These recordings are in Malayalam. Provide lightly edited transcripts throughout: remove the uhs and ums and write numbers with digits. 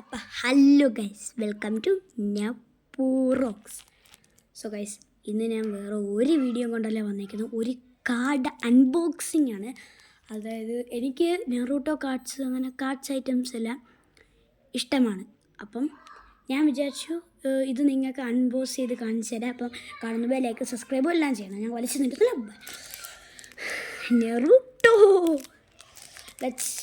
അപ്പം ഹലോ ഗൈസ്, വെൽക്കം ടു നപ്പൂറോക്സ്. സോ ഗൈസ്, ഇന്ന് ഞാൻ വേറെ ഒരു വീഡിയോ കൊണ്ടല്ല വന്നേക്കുന്നത്. ഒരു കാർഡ് അൺബോക്സിങ് ആണ്. അതായത് എനിക്ക് നെറൂട്ടോ കാർഡ്സ്, അങ്ങനെ കാർഡ്സ് ഐറ്റംസ് എല്ലാം ഇഷ്ടമാണ്. അപ്പം ഞാൻ വിചാരിച്ചു ഇത് നിങ്ങൾക്ക് അൺബോക്സ് ചെയ്ത് കാണിച്ചു തരാം. അപ്പം കാണുന്ന ലൈക്ക് സബ്സ്ക്രൈബും എല്ലാം ചെയ്യണം. ഞാൻ വലിച്ചു നിൽക്കില്ല. നെറൂട്ടോ ലെറ്റ്സ്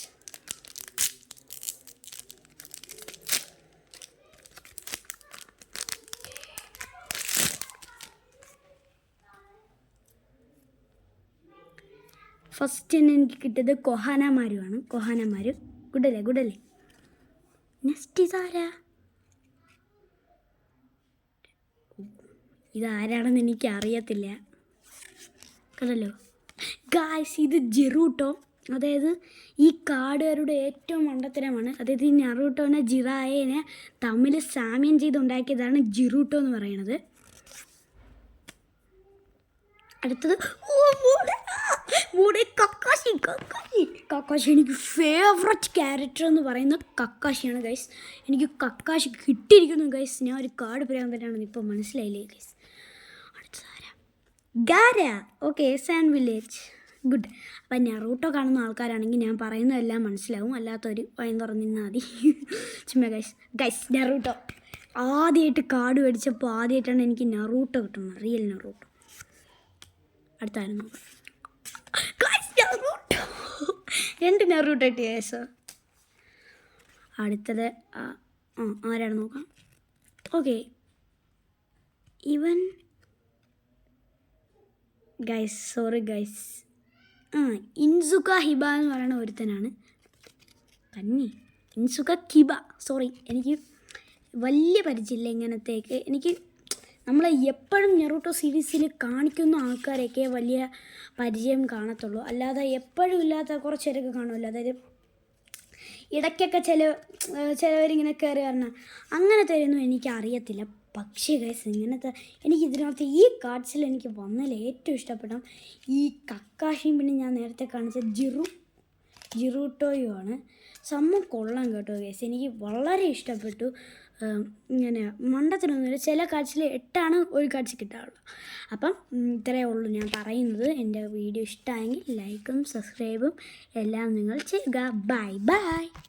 ഫസ്റ്റ് തന്നെ എനിക്ക് കിട്ടിയത് കൊഹാനമാരുമാണ്. കൊഹാനമാര് ഗുഡല്ലേ. നെക്സ്റ്റ് ഇതാരാ? ഇതാരാണെന്ന് എനിക്ക് അറിയത്തില്ല. കണ്ടല്ലോ ഗായ്സ്, ഇത് ജിറൂട്ടോ. അതായത് ഈ കാർഡുകാരുടെ ഏറ്റവും മണ്ടത്തരമാണ്. അതായത് ഈ നറൂട്ടോനെ ജിറായേനെ തമ്മിൽ സാമ്യം ചെയ്തുണ്ടാക്കിയതാണ് ജിറൂട്ടോ എന്ന് പറയുന്നത്. അടുത്തത് കക്കാശി എനിക്ക് ഫേവററ്റ് ക്യാരക്ടർ എന്ന് പറയുന്നത് കക്കാശിയാണ് ഗൈസ്. എനിക്ക് കക്കാശി കിട്ടിയിരിക്കുന്നു ഗൈസ്. ഞാൻ ഒരു കാർഡ് പറയാൻ പറ്റാണെന്ന് ഇപ്പോൾ മനസ്സിലായില്ലേ ഗൈസ്. അടുത്തതാരാ? Gaara. Okay, sand village. Good. അപ്പം നെറൂട്ടോ കാണുന്ന ആൾക്കാരാണെങ്കിൽ ഞാൻ പറയുന്നതെല്ലാം മനസ്സിലാവും. അല്ലാത്തൊരു വയം തുറന്നിരുന്നാൽ മതി. ചുമ്മാ ഗൈസ് നെറൂട്ടോ ആദ്യമായിട്ട് കാർഡ് മേടിച്ചപ്പോൾ ആദ്യമായിട്ടാണ് എനിക്ക് നെറൂട്ടോ കിട്ടുന്നത്, റിയൽ നെറൂട്ടോ. അടുത്തായിരുന്നു രണ്ട് നെറൂട്ടോ കിട്ടിയ കേസ്. അടുത്തത് ആരാണ് നോക്കാം. ഓക്കെ, ഇവൻ ഗൈസ്, സോറി ഗൈസ്, ഇൻസുക ഹിബ എന്ന് പറയുന്ന ഒരുത്തനാണ്. ഇൻസുക കിബ, സോറി, എനിക്ക് വലിയ പരിചയമില്ല ഇങ്ങനത്തേക്ക്. എനിക്ക് നമ്മൾ എപ്പോഴും നെറൂട്ടോ സീരീസിൽ കാണിക്കുന്ന ആൾക്കാരൊക്കെ വലിയ പരിചയം കാണത്തുള്ളൂ. അല്ലാതെ എപ്പോഴും ഇല്ലാത്ത കുറച്ചേരൊക്കെ കാണുമല്ലോ. അതായത് ഇടയ്ക്കൊക്കെ ചിലവരിങ്ങനെ കയറി പറഞ്ഞാൽ അങ്ങനത്തെ എനിക്ക് അറിയത്തില്ല. പക്ഷേ ഗൈസ്, ഇങ്ങനത്തെ എനിക്ക് ഇതിനകത്ത് ഈ കാർഡ്സിൽ എനിക്ക് വന്നതിൽ ഏറ്റവും ഇഷ്ടപ്പെട്ട ഈ കക്കാഷിയും പിന്നെ ഞാൻ നേരത്തെ കാണിച്ച ജിറൂട്ടോയുമാണ്. സംഭവം കൊള്ളാം കേട്ടോ ഗൈസ്, എനിക്ക് വളരെ ഇഷ്ടപ്പെട്ടു. ഇങ്ങനെ മണ്ടത്തിനൊന്നുമില്ല. ചില കാർഡ്സിൽ 8 ഒരു കാർഡ്സ് കിട്ടാറുള്ളൂ. അപ്പം ഇത്രയേ ഉള്ളൂ ഞാൻ പറയുന്നത്. എൻ്റെ വീഡിയോ ഇഷ്ടമായെങ്കിൽ ലൈക്കും സബ്സ്ക്രൈബും എല്ലാം നിങ്ങൾ ചെയ്യുക. ബൈ.